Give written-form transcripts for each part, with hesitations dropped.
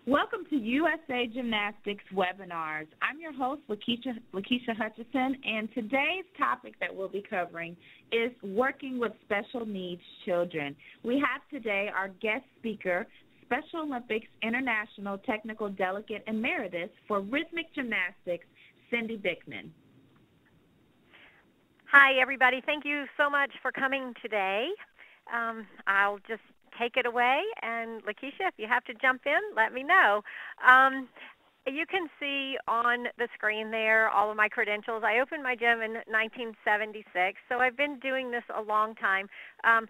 Welcome to USA Gymnastics webinars. I'm your host, Lakeisha Hutchison, and today's topic that we'll be covering is working with special needs children. We have today our guest speaker, Special Olympics International Technical Delegate Emeritus for Rhythmic Gymnastics, Cindy Bickman. Hi, everybody. Thank you so much for coming today. I'll just take it away, and Lakeisha, if you have to jump in, let me know. You can see on the screen there all of my credentials. I opened my gym in 1976, so I've been doing this a long time.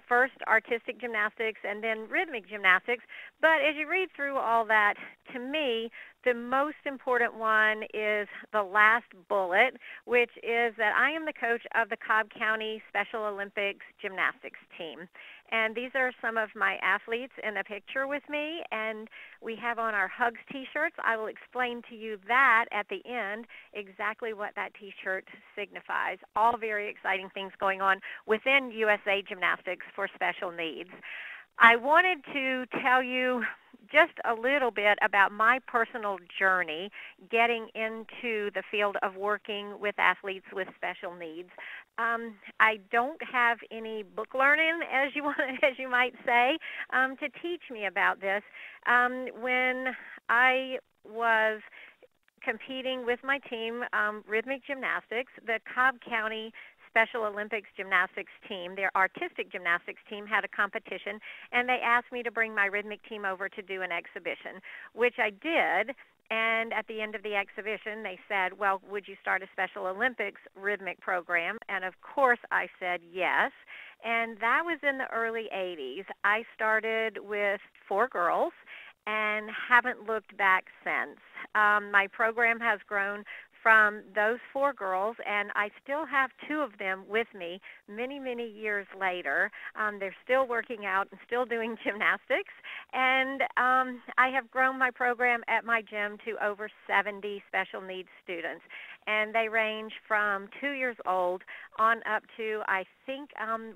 First artistic gymnastics and then rhythmic gymnastics. But as you read through all that, to me, the most important one is the last bullet, which is that I am the coach of the Cobb County Special Olympics gymnastics team. And these are some of my athletes in the picture with me, and we have on our Hugs t-shirts. I will explain to you that at the end, exactly what that t-shirt signifies. All very exciting things going on within USA Gymnastics for special needs. I wanted to tell you just a little bit about my personal journey getting into the field of working with athletes with special needs. I don't have any book learning, as you might say, to teach me about this. When I was competing with my team, Rhythmic Gymnastics, the Cobb County Special Olympics gymnastics team, their artistic gymnastics team, had a competition, and they asked me to bring my rhythmic team over to do an exhibition, which I did. And at the end of the exhibition, they said, well, would you start a Special Olympics rhythmic program? And of course, I said yes. And that was in the early 80s. I started with 4 girls and haven't looked back since. My program has grown from those 4 girls, and I still have 2 of them with me many, many years later. They're still working out and still doing gymnastics, and I have grown my program at my gym to over 70 special needs students, and they range from 2 years old on up to, I think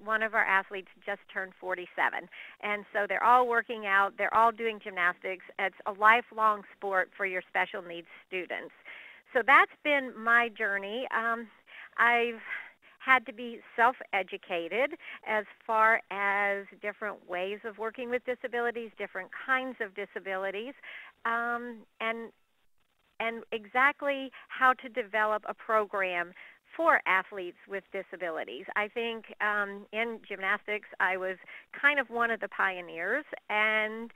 one of our athletes just turned 47, and so they're all working out, they're all doing gymnastics. It's a lifelong sport for your special needs students. So that's been my journey. I've had to be self-educated as far as different ways of working with disabilities, different kinds of disabilities, and exactly how to develop a program for athletes with disabilities. I think in gymnastics I was kind of one of the pioneers, and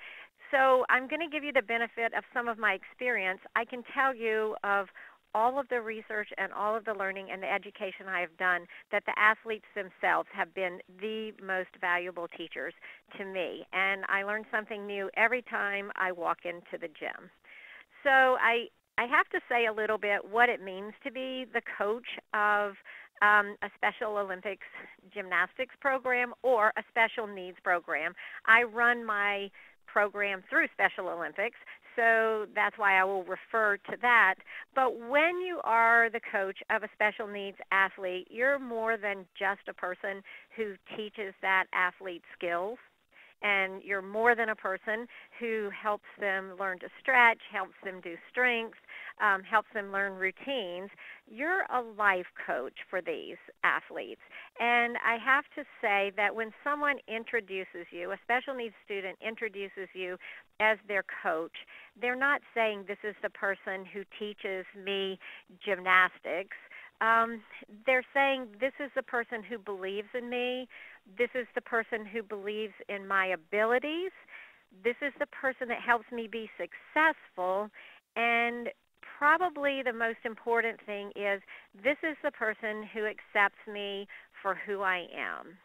so I'm going to give you the benefit of some of my experience. I can tell you of all of the research and all of the learning and the education I have done that the athletes themselves have been the most valuable teachers to me. And I learn something new every time I walk into the gym. So I have to say a little bit what it means to be the coach of a Special Olympics gymnastics program or a special needs program. I run my program through Special Olympics, so that's why I will refer to that. But when you are the coach of a special needs athlete, you're more than just a person who teaches that athlete skills, and you're more than a person who helps them learn to stretch, helps them do strength, helps them learn routines. You're a life coach for these athletes. And I have to say that when someone introduces you, a special needs student introduces you as their coach, they're not saying this is the person who teaches me gymnastics. They're saying this is the person who believes in me. This is the person who believes in my abilities. This is the person that helps me be successful. And probably the most important thing is this is the person who accepts me for who I am.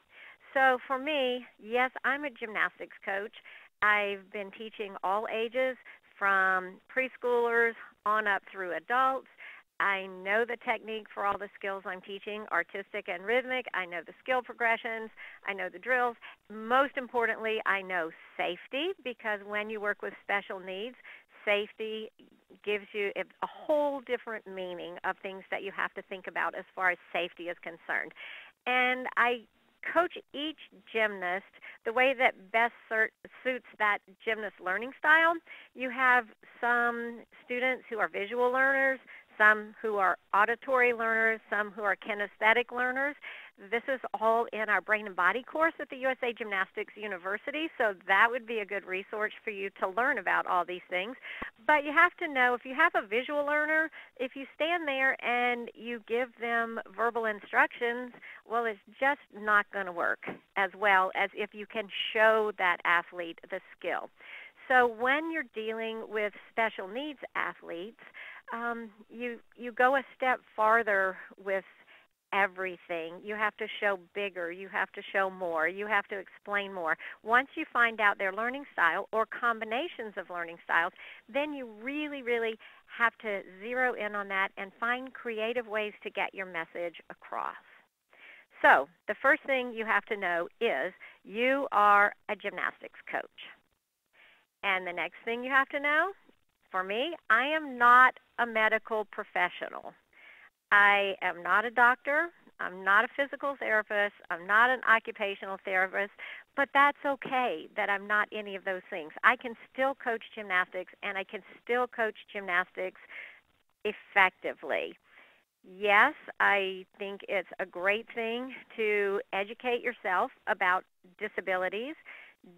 So for me, yes, I'm a gymnastics coach. I've been teaching all ages from preschoolers on up through adults. I know the technique for all the skills I'm teaching, artistic and rhythmic. I know the skill progressions. I know the drills. Most importantly, I know safety, because when you work with special needs, safety gives you a whole different meaning of things that you have to think about as far as safety is concerned. And I coach each gymnast the way that best suits that gymnast learning style. You have some students who are visual learners, some who are auditory learners, some who are kinesthetic learners. This is all in our Brain and Body course at the USA Gymnastics University, so that would be a good resource for you to learn about all these things. But you have to know, if you have a visual learner, if you stand there and you give them verbal instructions, well, it's just not going to work as well as if you can show that athlete the skill. So when you're dealing with special needs athletes, you go a step farther with everything. You have to show bigger. You have to show more. You have to explain more. Once you find out their learning style or combinations of learning styles, then you really, really have to zero in on that and find creative ways to get your message across. So the first thing you have to know is you are a gymnastics coach. And the next thing you have to know, for me, I am not a medical professional. I am not a doctor. I'm not a physical therapist. I'm not an occupational therapist, but that's okay that I'm not any of those things. I can still coach gymnastics, and I can still coach gymnastics effectively. Yes, I think it's a great thing to educate yourself about disabilities,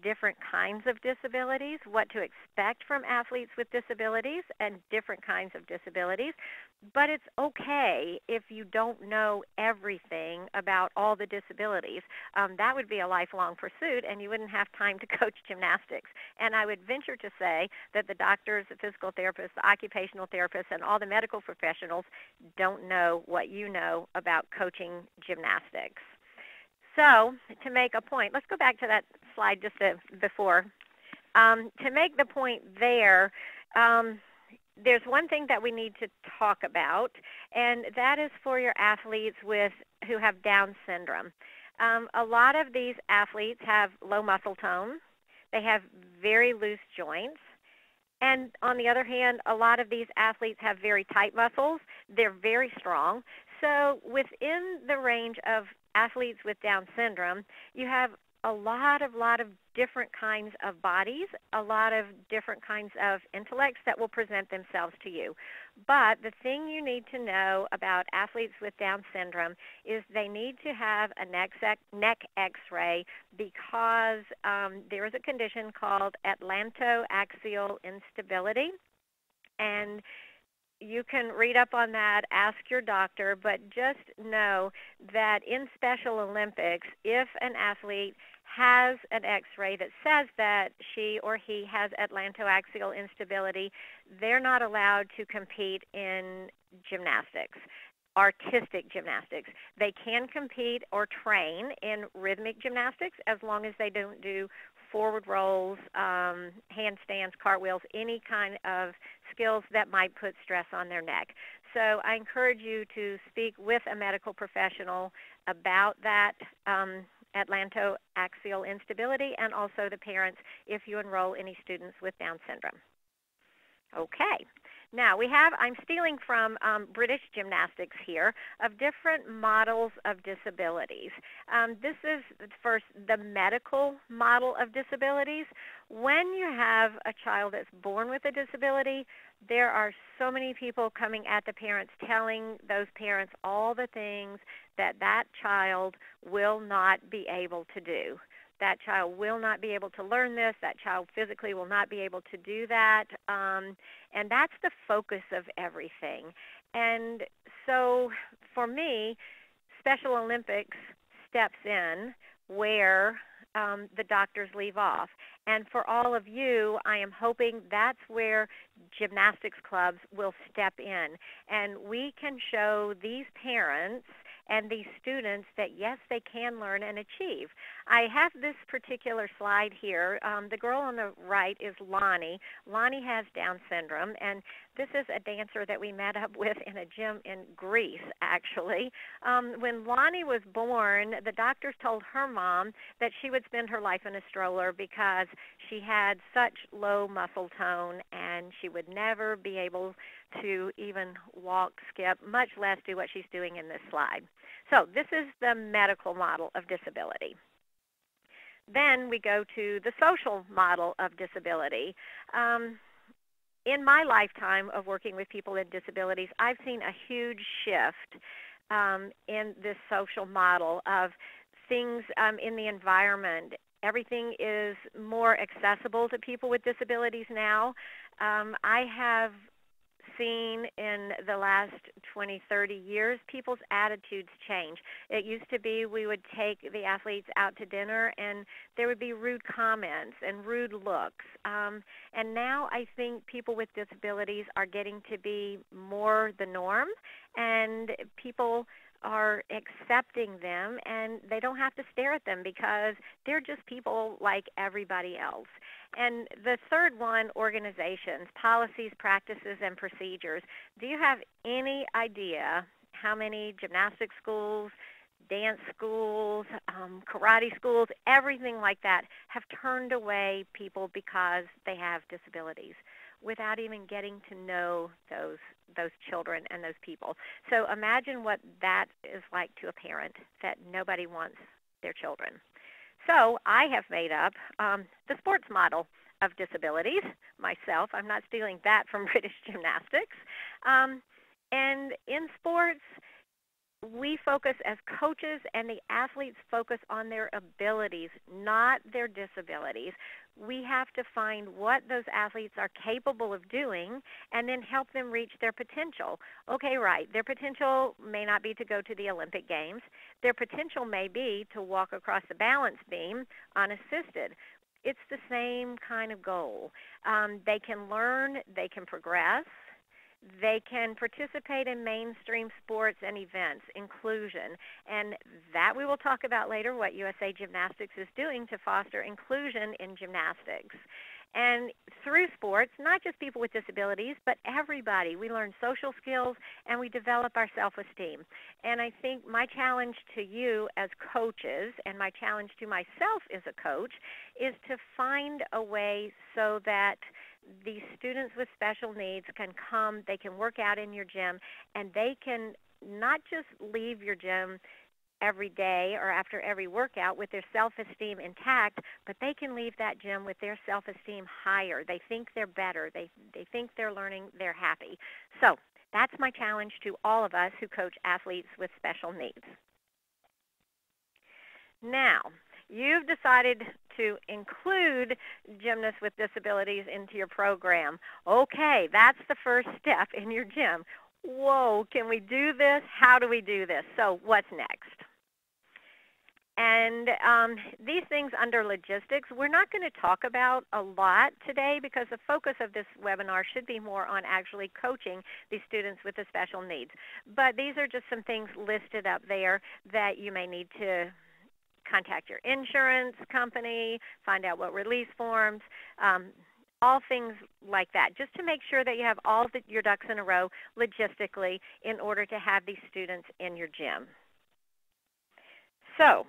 different kinds of disabilities, what to expect from athletes with disabilities and different kinds of disabilities. But it's okay if you don't know everything about all the disabilities. That would be a lifelong pursuit, and you wouldn't have time to coach gymnastics. And I would venture to say that the doctors, the physical therapists, the occupational therapists, and all the medical professionals don't know what you know about coaching gymnastics. So to make a point, let's go back to that slide just before. To make the point there, there's one thing that we need to talk about, and that is for your athletes who have Down syndrome. A lot of these athletes have low muscle tone. They have very loose joints. And on the other hand, a lot of these athletes have very tight muscles. They're very strong. So within the range of athletes with Down syndrome, you have a lot of different kinds of bodies, a lot of different kinds of intellects that will present themselves to you. But the thing you need to know about athletes with Down syndrome is they need to have a neck X-ray because there is a condition called atlantoaxial instability. And you can read up on that, ask your doctor, but just know that in Special Olympics, if an athlete has an X-ray that says that she or he has atlantoaxial instability, they're not allowed to compete in gymnastics, artistic gymnastics. They can compete or train in rhythmic gymnastics as long as they don't do forward rolls, handstands, cartwheels, any kind of skills that might put stress on their neck. So I encourage you to speak with a medical professional about that atlantoaxial instability, and also the parents if you enroll any students with Down syndrome. Okay. Now, I'm stealing from British Gymnastics here of different models of disabilities. This is first the medical model of disabilities. When you have a child that's born with a disability, there are so many people coming at the parents, telling those parents all the things that child will not be able to do. That child will not be able to learn this. That child physically will not be able to do that. And that's the focus of everything. And so for me, Special Olympics steps in where the doctors leave off. And for all of you, I am hoping that's where gymnastics clubs will step in. And we can show these parents and these students that, yes, they can learn and achieve. I have this particular slide here. The girl on the right is Lonnie. Lonnie has Down syndrome, and this is a dancer that we met up with in a gym in Greece, actually. When Lonnie was born, the doctors told her mom that she would spend her life in a stroller because she had such low muscle tone and she would never be able to even walk, skip, much less do what she's doing in this slide. So this is the medical model of disability. Then we go to the social model of disability. In my lifetime of working with people with disabilities, I've seen a huge shift in this social model of things in the environment. Everything is more accessible to people with disabilities now. I have seen in the last 20, 30 years, people's attitudes change. It used to be we would take the athletes out to dinner and there would be rude comments and rude looks. And now I think people with disabilities are getting to be more the norm, and people are accepting them, and they don't have to stare at them because they're just people like everybody else. And the third one, organizations, policies, practices, and procedures. Do you have any idea how many gymnastics schools, dance schools, karate schools, everything like that have turned away people because they have disabilities without even getting to know those children and those people? So imagine what that is like to a parent, that nobody wants their children. So I have made up the sports model of disabilities myself. I'm not stealing that from British Gymnastics. And in sports, we focus as coaches, and the athletes focus on their abilities, not their disabilities. We have to find what those athletes are capable of doing and then help them reach their potential. Okay, right, their potential may not be to go to the Olympic Games. Their potential may be to walk across the balance beam unassisted. It's the same kind of goal. They can learn, they can progress. They can participate in mainstream sports and events, inclusion, and that we will talk about later, what USA Gymnastics is doing to foster inclusion in gymnastics. And through sports, not just people with disabilities, but everybody, we learn social skills and we develop our self-esteem. And I think my challenge to you as coaches, and my challenge to myself as a coach, is to find a way so that these students with special needs can come, they can work out in your gym, and they can not just leave your gym every day or after every workout with their self-esteem intact, but they can leave that gym with their self-esteem higher. They think they're better. They think they're learning. They're happy. So that's my challenge to all of us who coach athletes with special needs. Now, you've decided to include gymnasts with disabilities into your program. Okay, that's the first step in your gym. Whoa, can we do this? How do we do this? So what's next? And these things under logistics, we're not going to talk about a lot today because the focus of this webinar should be more on actually coaching these students with the special needs. But these are just some things listed up there that you may need to contact your insurance company, find out what release forms, all things like that, just to make sure that you have all your ducks in a row logistically in order to have these students in your gym. So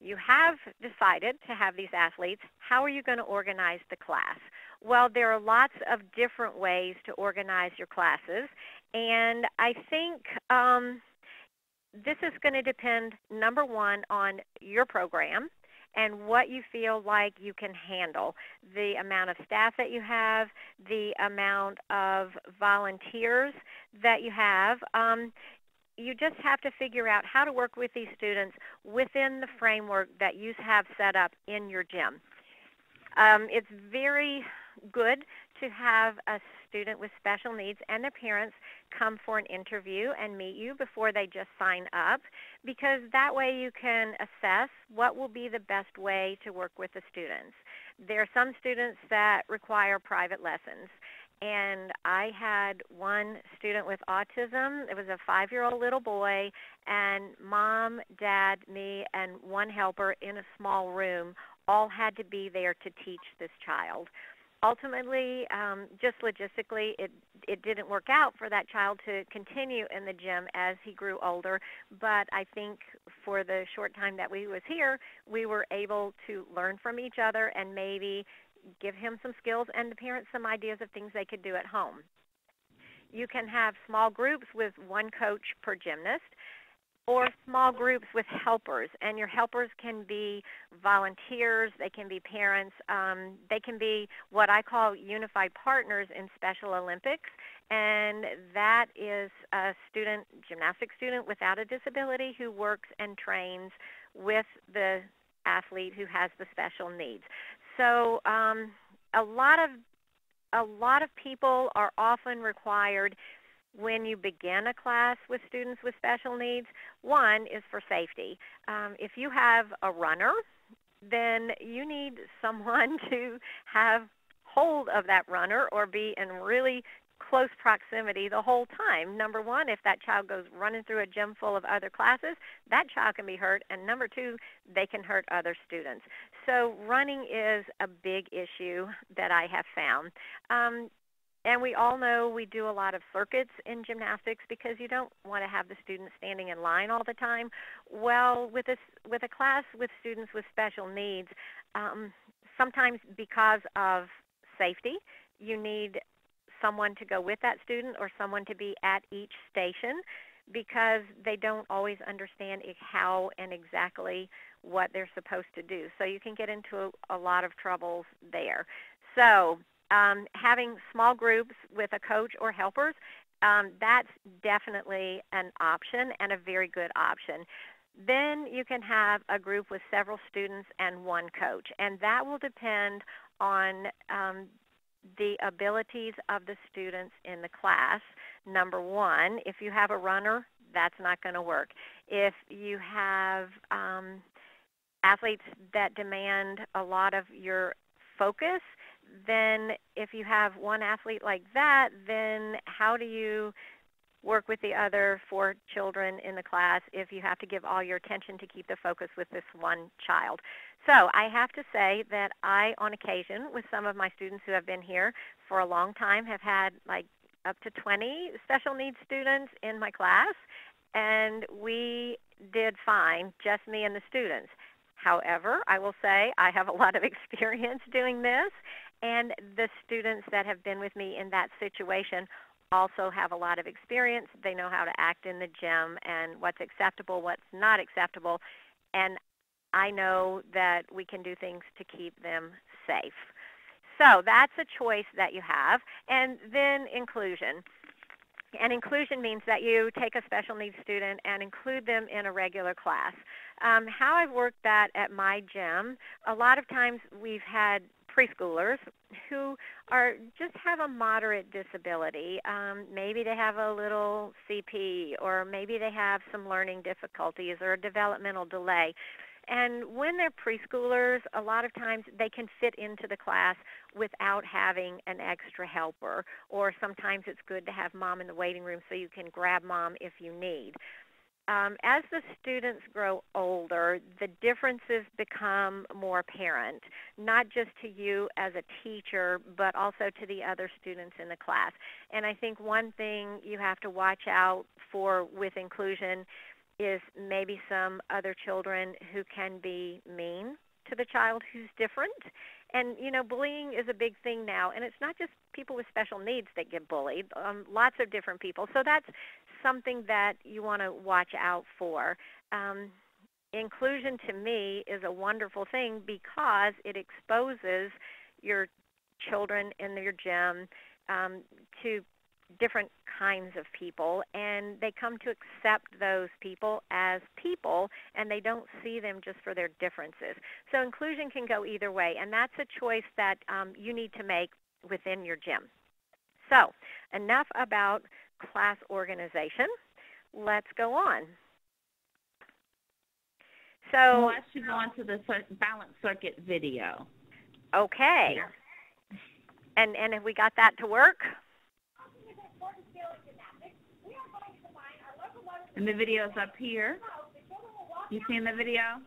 you have decided to have these athletes. How are you going to organize the class? Well, there are lots of different ways to organize your classes, and I think this is going to depend, number one, on your program and what you feel like you can handle, the amount of staff that you have, the amount of volunteers that you have. You just have to figure out how to work with these students within the framework that you have set up in your gym. It's very good to have a student with special needs and their parents come for an interview and meet you before they just sign up, because that way you can assess what will be the best way to work with the students. There are some students that require private lessons. And I had one student with autism. It was a 5-year-old little boy, and mom, dad, me, and one helper in a small room all had to be there to teach this child. Ultimately, just logistically, it didn't work out for that child to continue in the gym as he grew older, but I think for the short time that we was here, we were able to learn from each other and maybe give him some skills and the parents some ideas of things they could do at home. You can have small groups with one coach per gymnast. or small groups with helpers. And your helpers can be volunteers, they can be parents, they can be what I call unified partners in Special Olympics. And that is a student, gymnastics student without a disability who works and trains with the athlete who has the special needs. So a lot of people are often required when you begin a class with students with special needs. One is for safety. If you have a runner, then you need someone to have hold of that runner or be in really close proximity the whole time. Number one, if that child goes running through a gym full of other classes, that child can be hurt. And number two, they can hurt other students. So running is a big issue that I have found. And we all know we do a lot of circuits in gymnastics because you don't want to have the students standing in line all the time. Well, with a class with students with special needs, sometimes because of safety, you need someone to go with that student or someone to be at each station because they don't always understand how and exactly what they're supposed to do. So you can get into a lot of troubles there. So having small groups with a coach or helpers, that's definitely an option and a very good option. Then you can have a group with several students and one coach, and that will depend on the abilities of the students in the class. Number one, if you have a runner, that's not going to work. If you have athletes that demand a lot of your focus, then if you have one athlete like that, then how do you work with the other 4 children in the class if you have to give all your attention to keep the focus with this one child? So I have to say that I, on occasion, with some of my students who have been here for a long time, have had like up to 20 special needs students in my class, and we did fine, just me and the students. However, I will say I have a lot of experience doing this, and the students that have been with me in that situation also have a lot of experience. They know how to act in the gym and what's acceptable, what's not acceptable, and I know that we can do things to keep them safe. So that's a choice that you have. And then inclusion. And inclusion means that you take a special needs student and include them in a regular class. How I've worked that at my gym, a lot of times we've had preschoolers who are just have a moderate disability. Maybe they have a little CP, or maybe they have some learning difficulties or a developmental delay. And when they're preschoolers, a lot of times they can fit into the class without having an extra helper, or sometimes it's good to have mom in the waiting room so you can grab mom if you need. As the students grow older, the differences become more apparent, not just to you as a teacher, but also to the other students in the class. And I think one thing you have to watch out for with inclusion is maybe some other children who can be mean to the child who's different. And, you know, bullying is a big thing now, and it's not just people with special needs that get bullied, lots of different people. So that's something that you want to watch out for. Inclusion to me is a wonderful thing because it exposes your children in your gym to different kinds of people, and they come to accept those people as people, and they don't see them just for their differences. So inclusion can go either way, and that's a choice that you need to make within your gym. So enough about class organization. Let's go on. So let's go on to the balance circuit video. Okay. Here. And have we got that to work? And the video's up here. You seeing the video?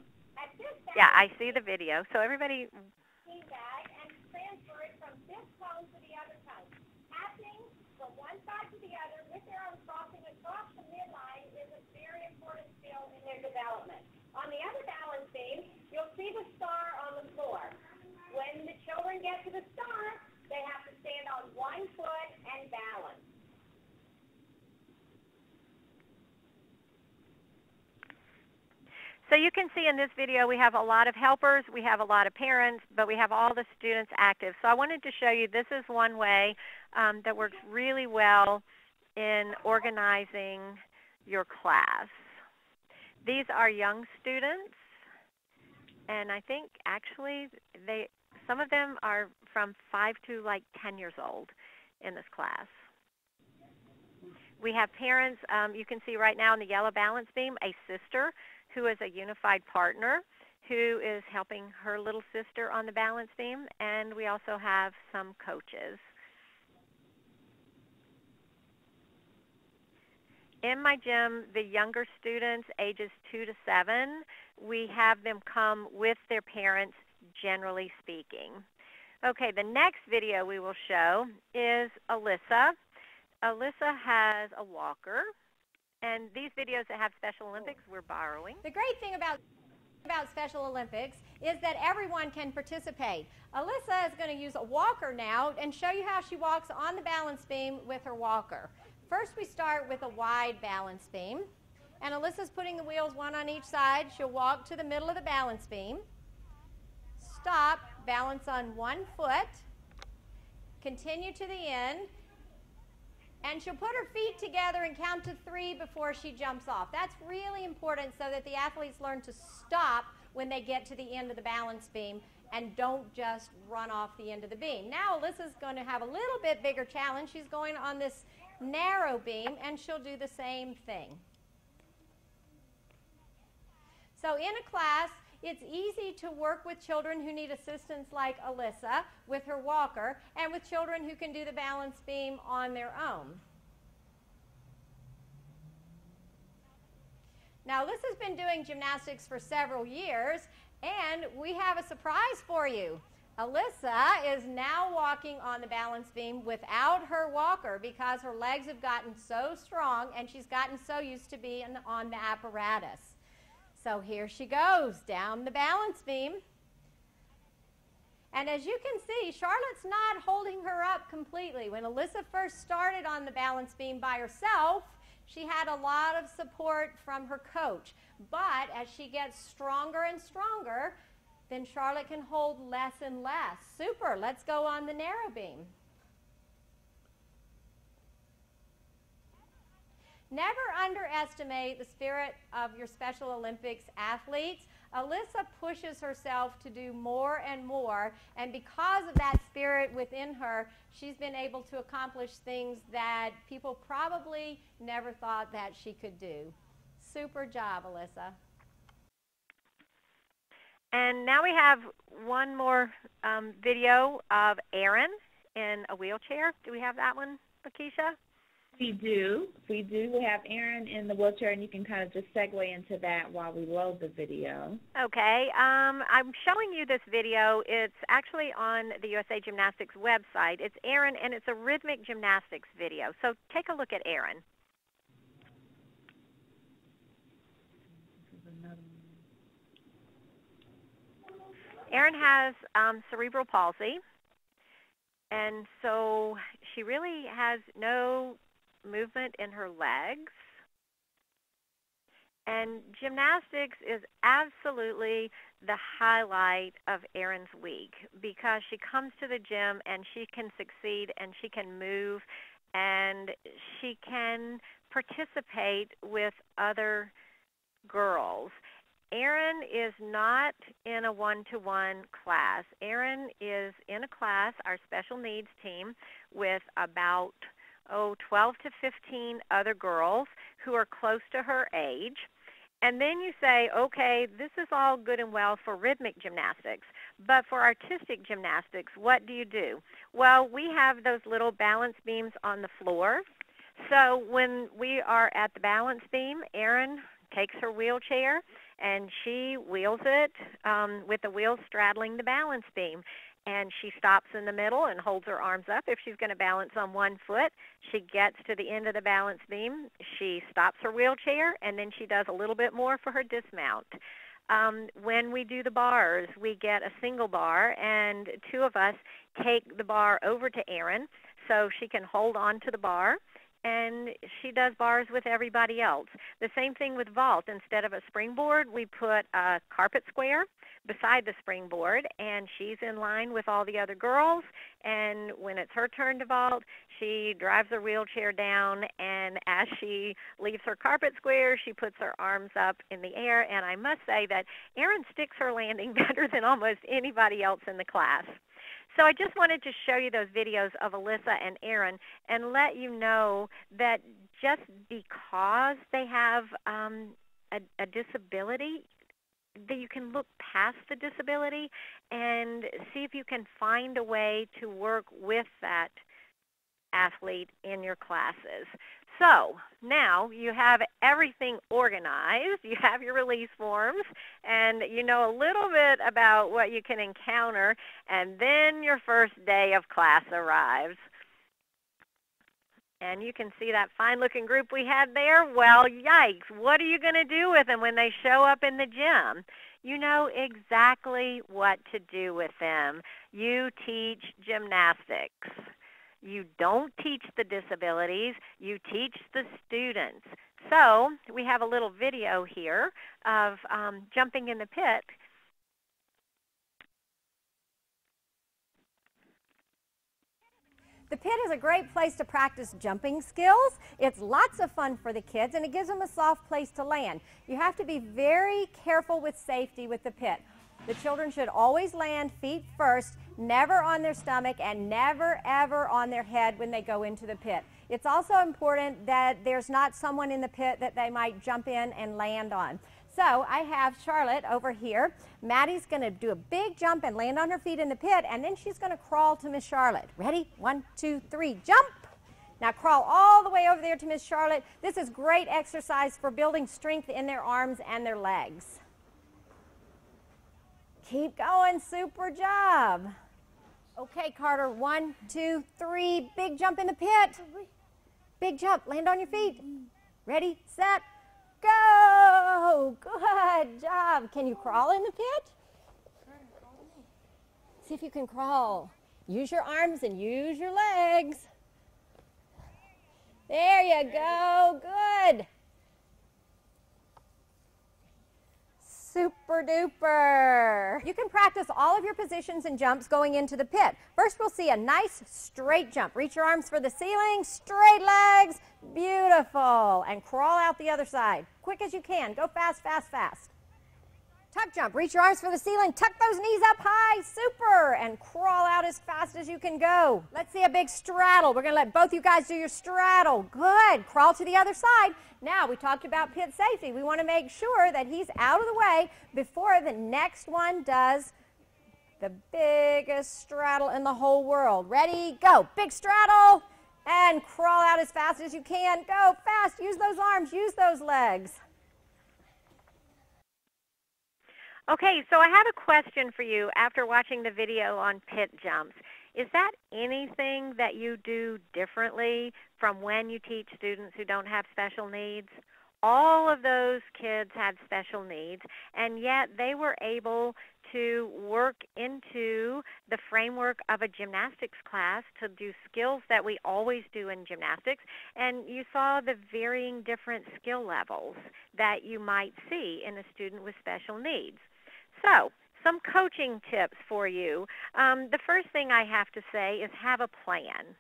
Yeah, I see the video. So everybody. And transfer it from this cone to the other cone. Passing from one side to the other with their arms crossing across the midline is a very important skill in their development. On the other balance beam, you'll see the star on the floor. When the children get to the star, they have to stand on one foot and balance. So you can see in this video we have a lot of helpers, we have a lot of parents, but we have all the students active. So I wanted to show you this is one way that works really well in organizing your class. These are young students, and I think actually some of them are from 5 to like 10 years old in this class. We have parents, you can see right now in the yellow balance beam, a sister who is a unified partner who is helping her little sister on the balance beam, and we also have some coaches. In my gym, the younger students, ages 2 to 7, we have them come with their parents, generally speaking. Okay, the next video we will show is Alyssa. Alyssa has a walker. And these videos that have Special Olympics, we're borrowing. The great thing about Special Olympics is that everyone can participate. Alyssa is going to use a walker now and show you how she walks on the balance beam with her walker. First we start with a wide balance beam. And Alyssa's putting the wheels one on each side. She'll walk to the middle of the balance beam. Stop, balance on one foot. Continue to the end. And she'll put her feet together and count to 3 before she jumps off. That's really important so that the athletes learn to stop when they get to the end of the balance beam and don't just run off the end of the beam. Now Alyssa's going to have a little bit bigger challenge. She's going on this narrow beam, and she'll do the same thing. So in a class, it's easy to work with children who need assistance like Alyssa with her walker, and with children who can do the balance beam on their own. Now, Alyssa's been doing gymnastics for several years, and we have a surprise for you. Alyssa is now walking on the balance beam without her walker because her legs have gotten so strong and she's gotten so used to being on the apparatus. So here she goes down the balance beam. And as you can see, Charlotte's not holding her up completely. When Alyssa first started on the balance beam by herself, she had a lot of support from her coach. But as she gets stronger and stronger, then Charlotte can hold less and less. Super, let's go on the narrow beam. Never underestimate the spirit of your Special Olympics athletes. Alyssa pushes herself to do more and more, and because of that spirit within her, she's been able to accomplish things that people probably never thought that she could do. Super job, Alyssa. And now we have one more video of Erin in a wheelchair. Do we have that one, Lakeisha? We do. We have Erin in the wheelchair, and you can kind of just segue into that while we load the video. Okay. I'm showing you this video. It's actually on the USA Gymnastics website. It's Erin, and it's a rhythmic gymnastics video. So take a look at Erin. Erin has cerebral palsy, and so she really has no movement in her legs. And gymnastics is absolutely the highlight of Erin's week because she comes to the gym and she can succeed and she can move and she can participate with other girls. Erin is not in a one-to-one class. Erin is in a class, our special needs team, with about 12 to 15 other girls who are close to her age. And then you say, okay, this is all good and well for rhythmic gymnastics, but for artistic gymnastics, what do you do? Well, we have those little balance beams on the floor. So when we are at the balance beam, Erin takes her wheelchair and she wheels it with the wheels straddling the balance beam. And she stops in the middle and holds her arms up if she's going to balance on one foot. She gets to the end of the balance beam. She stops her wheelchair, and then she does a little bit more for her dismount. When we do the bars, we get a single bar, and two of us take the bar over to Erin so she can hold on to the bar. and she does bars with everybody else. The same thing with vault. Instead of a springboard, we put a carpet square beside the springboard, and she's in line with all the other girls, and when it's her turn to vault, she drives her wheelchair down, and as she leaves her carpet square, she puts her arms up in the air, and I must say that Erin sticks her landing better than almost anybody else in the class. So I just wanted to show you those videos of Alyssa and Erin and let you know that just because they have a disability, that you can look past the disability and see if you can find a way to work with that athlete in your classes. So now you have everything organized, you have your release forms, and you know a little bit about what you can encounter, and then your first day of class arrives. And you can see that fine-looking group we had there. Well, yikes, what are you going to do with them when they show up in the gym? You know exactly what to do with them. You teach gymnastics. You don't teach the disabilities, you teach the students. So we have a little video here of jumping in the pit. The pit is a great place to practice jumping skills. It's lots of fun for the kids, and it gives them a soft place to land. You have to be very careful with safety with the pit. The children should always land feet first, never on their stomach, and never ever on their head when they go into the pit. It's also important that there's not someone in the pit that they might jump in and land on. So I have Charlotte over here. Maddie's going to do a big jump and land on her feet in the pit, and then she's going to crawl to Miss Charlotte. Ready? 1, 2, 3, jump! Now crawl all the way over there to Miss Charlotte. This is great exercise for building strength in their arms and their legs. Keep going, super job. Okay, Carter, 1, 2, 3, big jump in the pit. Big jump, land on your feet. Ready, set, go. Good job. Can you crawl in the pit? See if you can crawl. Use your arms and use your legs. There you go, good. Super duper. You can practice all of your positions and jumps going into the pit. First we'll see a nice straight jump. Reach your arms for the ceiling, straight legs, beautiful. And crawl out the other side. Quick as you can. Go fast, fast, fast. Tuck jump. Reach your arms for the ceiling. Tuck those knees up high. Super. And crawl out as fast as you can go. Let's see a big straddle. We're going to let both you guys do your straddle. Good. Crawl to the other side. Now, we talked about pit safety. We want to make sure that he's out of the way before the next one does the biggest straddle in the whole world. Ready? Go. Big straddle. And crawl out as fast as you can. Go fast. Use those arms. Use those legs. Okay, so I have a question for you after watching the video on pit jumps. Is that anything that you do differently from when you teach students who don't have special needs? All of those kids had special needs, and yet they were able to work into the framework of a gymnastics class to do skills that we always do in gymnastics, and you saw the varying different skill levels that you might see in a student with special needs. So, some coaching tips for you. The first thing I have to say is have a plan.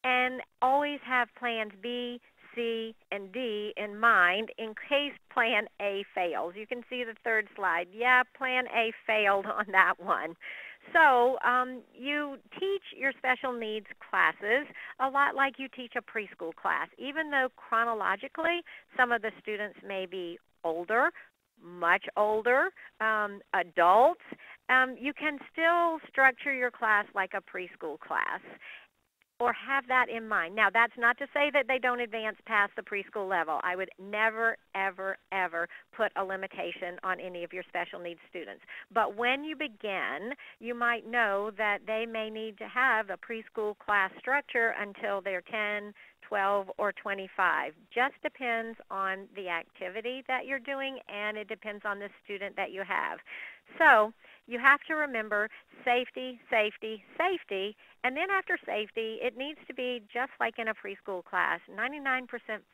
And always have plans B, C, and D in mind in case plan A fails. You can see the third slide. Yeah, plan A failed on that one. So you teach your special needs classes a lot like you teach a preschool class. Even though chronologically some of the students may be older, much older, adults, you can still structure your class like a preschool class or have that in mind. Now, that's not to say that they don't advance past the preschool level. I would never, ever, ever put a limitation on any of your special needs students. But when you begin, you might know that they may need to have a preschool class structure until they're 10, 12, or 25. Just depends on the activity that you're doing, and it depends on the student that you have. So you have to remember safety, safety, safety. And then after safety, it needs to be just like in a preschool class, 99%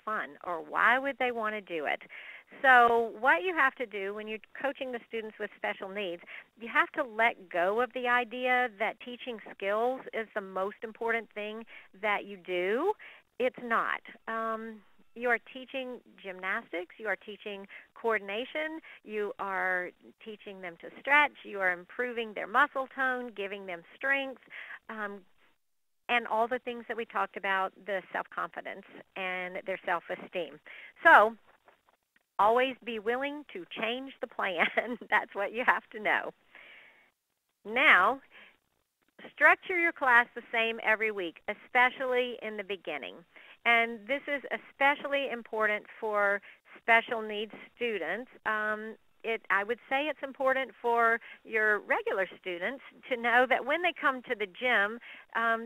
fun, or why would they want to do it? So what you have to do when you're coaching the students with special needs, you have to let go of the idea that teaching skills is the most important thing that you do. It's not. You are teaching gymnastics. You are teaching coordination. You are teaching them to stretch. You are improving their muscle tone, giving them strength, and all the things that we talked about, the self-confidence and their self-esteem. So always be willing to change the plan. That's what you have to know. Now, structure your class the same every week, especially in the beginning. And this is especially important for special needs students. I would say it's important for your regular students to know that when they come to the gym,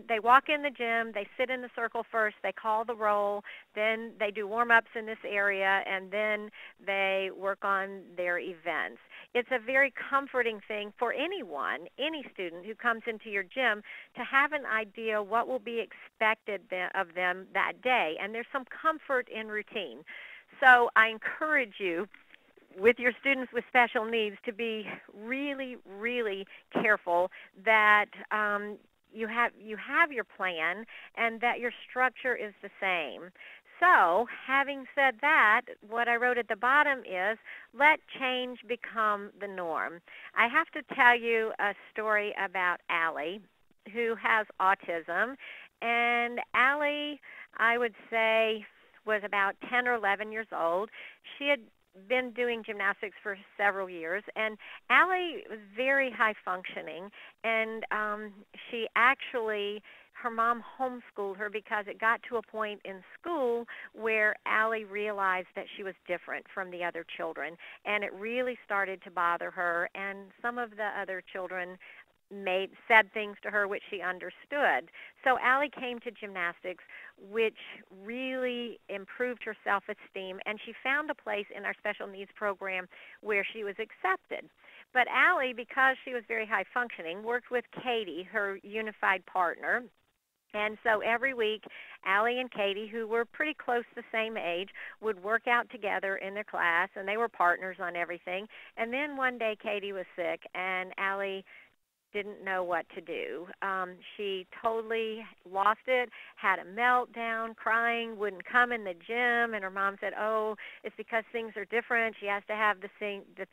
they walk in the gym, they sit in the circle first, they call the roll, then they do warm-ups in this area, and then they work on their events. It's a very comforting thing for anyone, any student who comes into your gym, to have an idea what will be expected of them that day. And there's some comfort in routine. So I encourage you, with your students with special needs, to be really, really careful that you have your plan and that your structure is the same. So, having said that, what I wrote at the bottom is, let change become the norm. I have to tell you a story about Allie, who has autism. And Allie, I would say, was about 10 or 11 years old. She had been doing gymnastics for several years, and Allie was very high functioning, and her mom homeschooled her because it got to a point in school where Allie realized that she was different from the other children, and it really started to bother her, and some of the other children said things to her which she understood. So Allie came to gymnastics, which really improved her self-esteem, and she found a place in our special needs program where she was accepted. But Allie, because she was very high functioning, worked with Katie, her unified partner. And so every week, Allie and Katie, who were pretty close the same age, would work out together in their class, and they were partners on everything. And then one day Katie was sick, and Allie didn't know what to do. She totally lost it, had a meltdown, crying, wouldn't come in the gym, and her mom said, oh, it's because things are different. She has to have the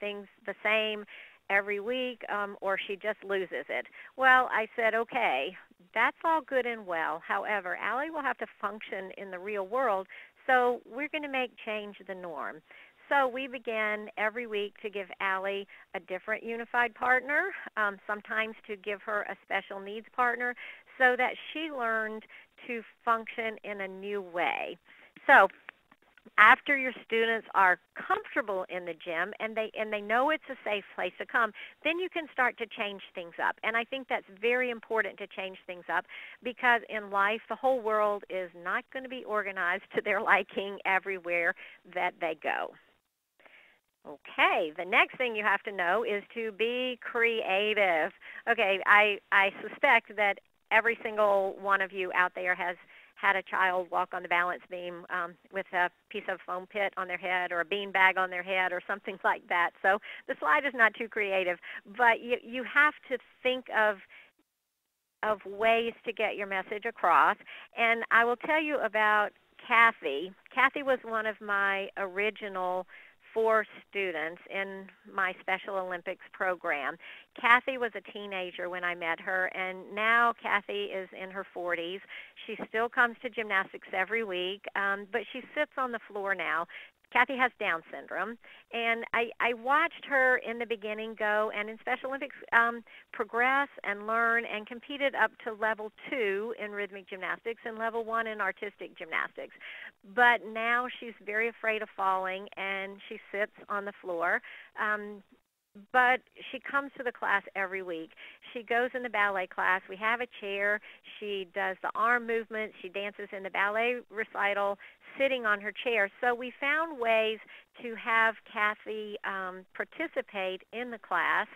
things the same every week, or she just loses it. Well, I said, okay, that's all good and well. However, Allie will have to function in the real world, so we're going to make change the norm. So we began every week to give Allie a different unified partner, sometimes to give her a special needs partner, so that she learned to function in a new way. So after your students are comfortable in the gym and they know it's a safe place to come, then you can start to change things up. And I think that's very important, to change things up, because in life the whole world is not going to be organized to their liking everywhere that they go. Okay, the next thing you have to know is to be creative. Okay, I suspect that every single one of you out there has had a child walk on the balance beam with a piece of foam pit on their head or a bean bag on their head or something like that. So the slide is not too creative, but you have to think of ways to get your message across. And I will tell you about Kathy. Kathy was one of my original 4 students in my Special Olympics program. Kathy was a teenager when I met her, and now Kathy is in her 40s. She still comes to gymnastics every week, but she sits on the floor now. Kathy has Down syndrome, and I watched her in the beginning go and in Special Olympics progress and learn, and competed up to level 2 in rhythmic gymnastics and level 1 in artistic gymnastics. But now she's very afraid of falling, and she sits on the floor. But she comes to the class every week. She goes in the ballet class. We have a chair. She does the arm movements. She dances in the ballet recital sitting on her chair. So we found ways to have Kathy participate in the class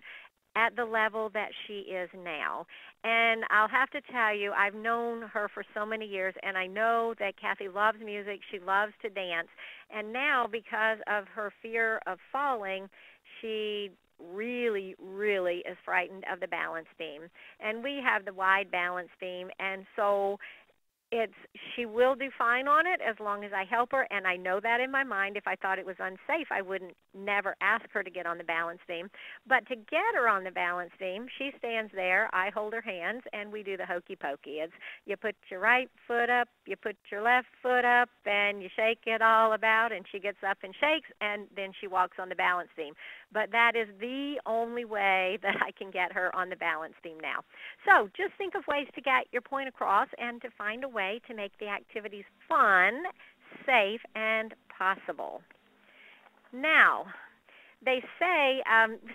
at the level that she is now. And I'll have to tell you, I've known her for so many years, and I know that Kathy loves music. She loves to dance. And now, because of her fear of falling, she really, really is frightened of the balance beam. And we have the wide balance beam, and so she will do fine on it as long as I help her, and I know that in my mind. If I thought it was unsafe, I wouldn't never ask her to get on the balance beam. But to get her on the balance beam, she stands there, I hold her hands, and we do the hokey pokey. It's you put your right foot up, you put your left foot up, and you shake it all about, and she gets up and shakes, and then she walks on the balance beam. But that is the only way that I can get her on the balance beam now. So just think of ways to get your point across and to find a way to make the activities fun, safe, and possible. Now, they say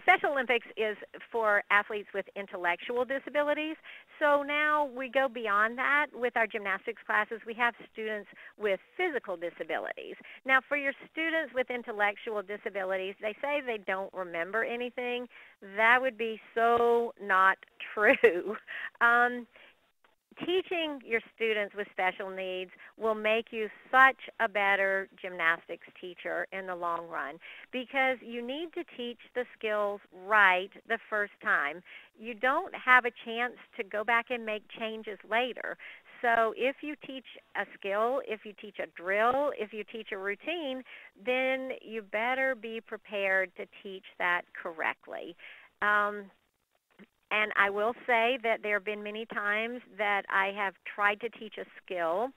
Special Olympics is for athletes with intellectual disabilities. So now we go beyond that. With our gymnastics classes, we have students with physical disabilities. Now, for your students with intellectual disabilities, they say they don't remember anything. That would be so not true. Teaching your students with special needs will make you such a better gymnastics teacher in the long run, because you need to teach the skills right the first time. You don't have a chance to go back and make changes later. So if you teach a skill, if you teach a drill, if you teach a routine, then you better be prepared to teach that correctly. And I will say that there have been many times that I have tried to teach a skill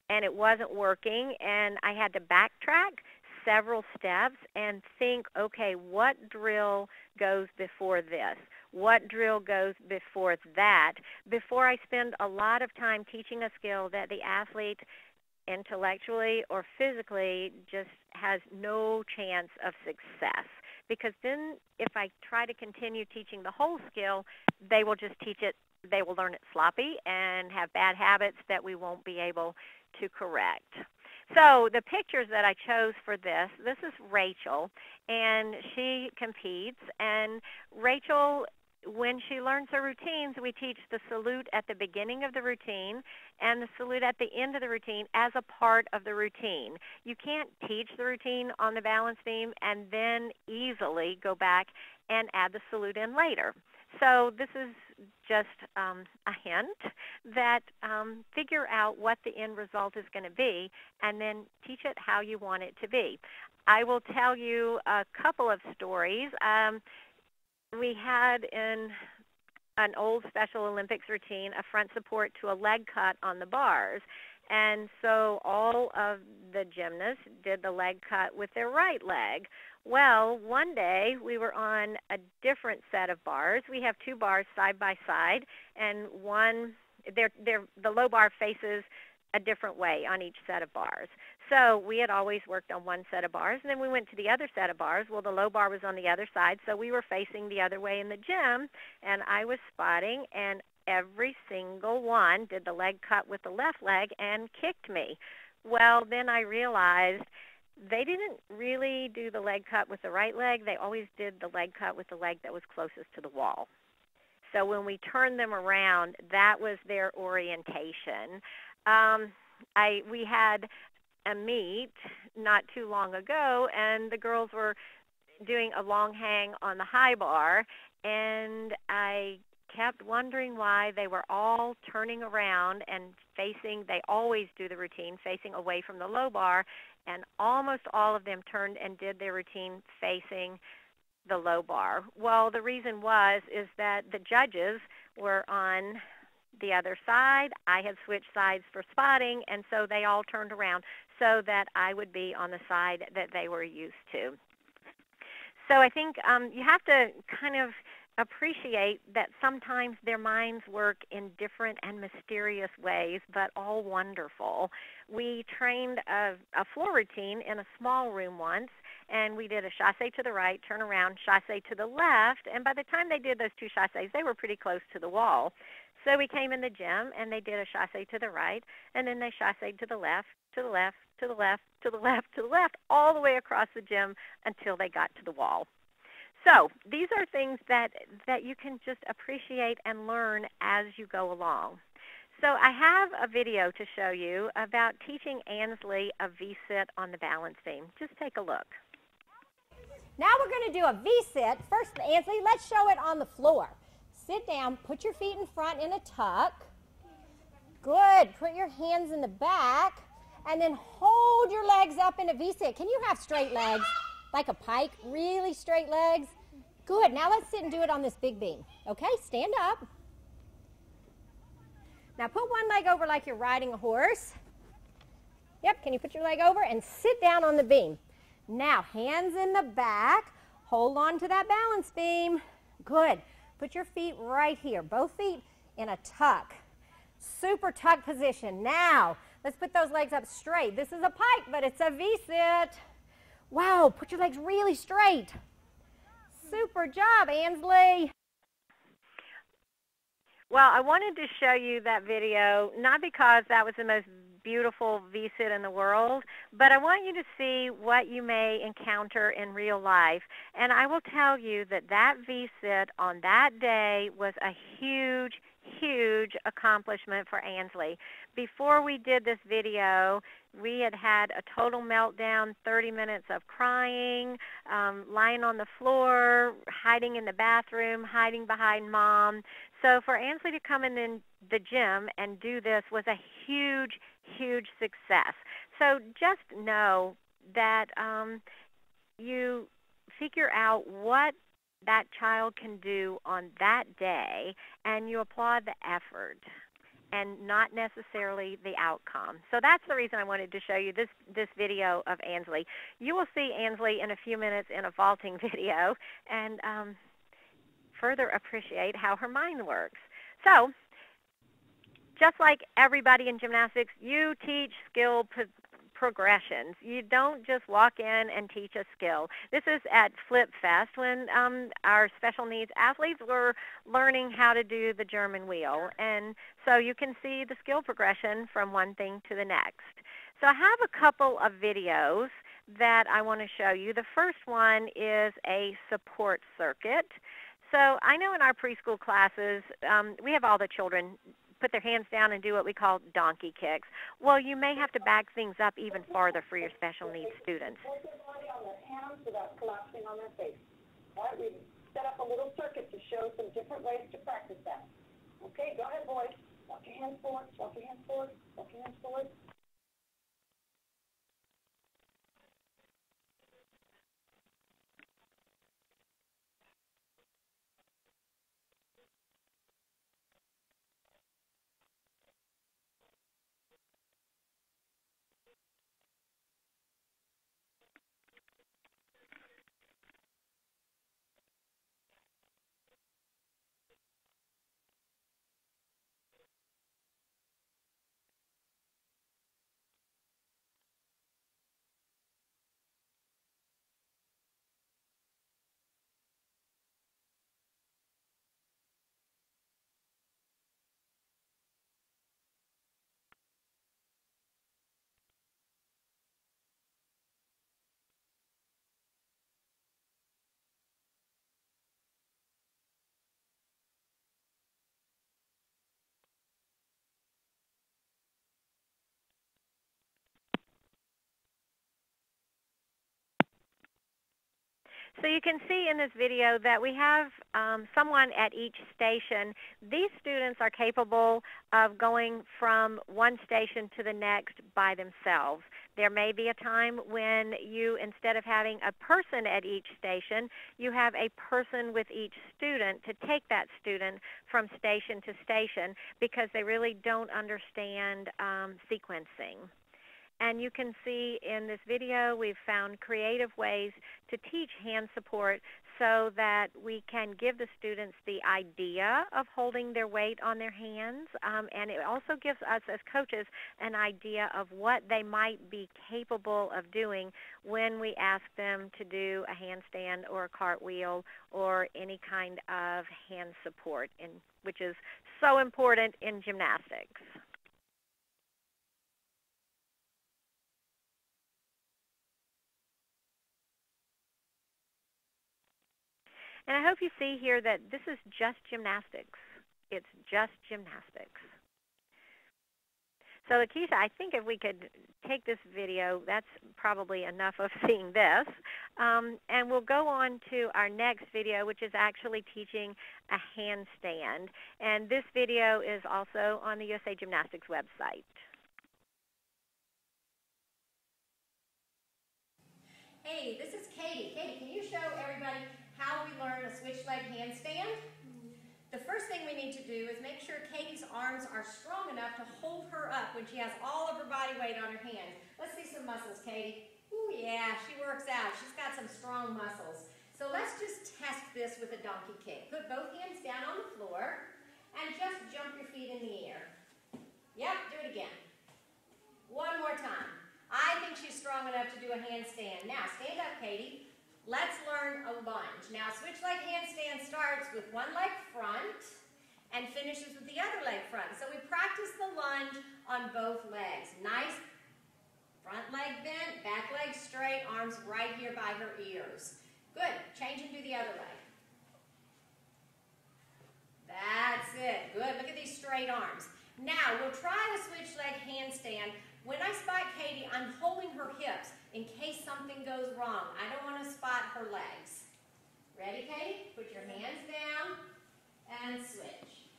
and it wasn't working, and I had to backtrack several steps and think, okay, what drill goes before this? What drill goes before that? Before I spend a lot of time teaching a skill that the athlete intellectually or physically just has no chance of success. Because then if I try to continue teaching the whole skill, they will just teach it, they will learn it sloppy and have bad habits that we won't be able to correct. So the pictures that I chose for this is Rachel, and she competes. And Rachel, when she learns her routines, we teach the salute at the beginning of the routine and the salute at the end of the routine as a part of the routine. You can't teach the routine on the balance beam and then easily go back and add the salute in later. So this is just a hint that figure out what the end result is going to be and then teach it how you want it to be. I will tell you a couple of stories. We had in an old Special Olympics routine a front support to a leg cut on the bars. And so all of the gymnasts did the leg cut with their right leg. Well, one day we were on a different set of bars. We have two bars side by side, and the low bar faces a different way on each set of bars. So we had always worked on one set of bars, and then we went to the other set of bars. Well, the low bar was on the other side, so we were facing the other way in the gym, and I was spotting, and every single one did the leg cut with the left leg and kicked me. Well, then I realized they didn't really do the leg cut with the right leg. They always did the leg cut with the leg that was closest to the wall. So when we turned them around, that was their orientation. We had a meet not too long ago, and the girls were doing a long hang on the high bar, and I kept wondering why they were all turning around and facing, they always do the routine, facing away from the low bar, and almost all of them turned and did their routine facing the low bar. Well, the reason is that the judges were on the other side. I had switched sides for spotting, and so they all turned around so that I would be on the side that they were used to. So I think you have to kind of appreciate that sometimes their minds work in different and mysterious ways, but all wonderful. We trained a floor routine in a small room once, and we did a chassé to the right, turn around, chassé to the left, and by the time they did those two chassés, they were pretty close to the wall. So we came in the gym, and they did a chassé to the right, and then they chasséed to the left, to the left, to the left, to the left, to the left, all the way across the gym until they got to the wall. So these are things that you can just appreciate and learn as you go along. So I have a video to show you about teaching Ansley a V-sit on the balance beam. Just take a look. Now we're going to do a V-sit. First, Ansley, let's show it on the floor. Sit down, put your feet in front in a tuck. Good. Put your hands in the back, and then hold your legs up in a V-sit. Can you have straight legs, like a pike? Really straight legs? Good. Now let's sit and do it on this big beam. Okay, stand up. Now put one leg over like you're riding a horse. Yep, can you put your leg over and sit down on the beam? Now, hands in the back. Hold on to that balance beam. Good. Put your feet right here, both feet in a tuck. Super tuck position. Now, let's put those legs up straight. This is a pike, but it's a V-sit. Wow, put your legs really straight. Super job, Ansley. Well, I wanted to show you that video, not because that was the most beautiful V-sit in the world, but I want you to see what you may encounter in real life. And I will tell you that that V-sit on that day was a huge, huge accomplishment for Ansley. Before we did this video, we had had a total meltdown, 30 minutes of crying, lying on the floor, hiding in the bathroom, hiding behind Mom. So for Ansley to come in the gym and do this was a huge, huge success. So just know that you figure out what that child can do on that day, and you applaud the effort and not necessarily the outcome. So that's the reason I wanted to show you this video of Ansley. You will see Ansley in a few minutes in a vaulting video and further appreciate how her mind works. So just like everybody in gymnastics, you teach skill progressions. You don't just walk in and teach a skill. This is at Flip Fest when our special needs athletes were learning how to do the German wheel. And so you can see the skill progression from one thing to the next. So I have a couple of videos that I want to show you. The first one is a support circuit. So I know in our preschool classes, we have all the children put their hands down and do what we call donkey kicks. Well, you may have to back things up even farther for your special needs students. Hold their body on their hands without collapsing on their face. All right, we set up a little circuit to show some different ways to practice that. Okay, go ahead, boys. Walk your hands forward, walk your hands forward, walk your hands forward. So you can see in this video that we have someone at each station. These students are capable of going from one station to the next by themselves. There may be a time when you, instead of having a person at each station, you have a person with each student to take that student from station to station because they really don't understand sequencing. And you can see in this video we've found creative ways to teach hand support so that we can give the students the idea of holding their weight on their hands. And it also gives us as coaches an idea of what they might be capable of doing when we ask them to do a handstand or a cartwheel or any kind of hand support, which is so important in gymnastics. And I hope you see here that this is just gymnastics. It's just gymnastics. So, Lakeisha, I think if we could take this video, that's probably enough of seeing this. And we'll go on to our next video, which is actually teaching a handstand. And this video is also on the USA Gymnastics website. Hey, this is Katie. Katie, can you show everybody how we learn a switch leg handstand? The first thing we need to do is make sure Katie's arms are strong enough to hold her up when she has all of her body weight on her hands. Let's see some muscles, Katie. Ooh, yeah, she works out. She's got some strong muscles. So let's just test this with a donkey kick. Put both hands down on the floor and just jump your feet in the air. Yep, do it again. One more time. I think she's strong enough to do a handstand. Now, stand up, Katie. Let's learn a lunge. Now, switch leg handstand starts with one leg front and finishes with the other leg front. So we practice the lunge on both legs. Nice front leg bent, back leg straight, arms right here by her ears. Good. Change and do the other leg. That's it. Good. Look at these straight arms. Now, we'll try the switch leg handstand. When I spot Katie, I'm holding her hips in case something goes wrong. I don't want to spot her legs. Ready, Katie? Put your hands down and switch.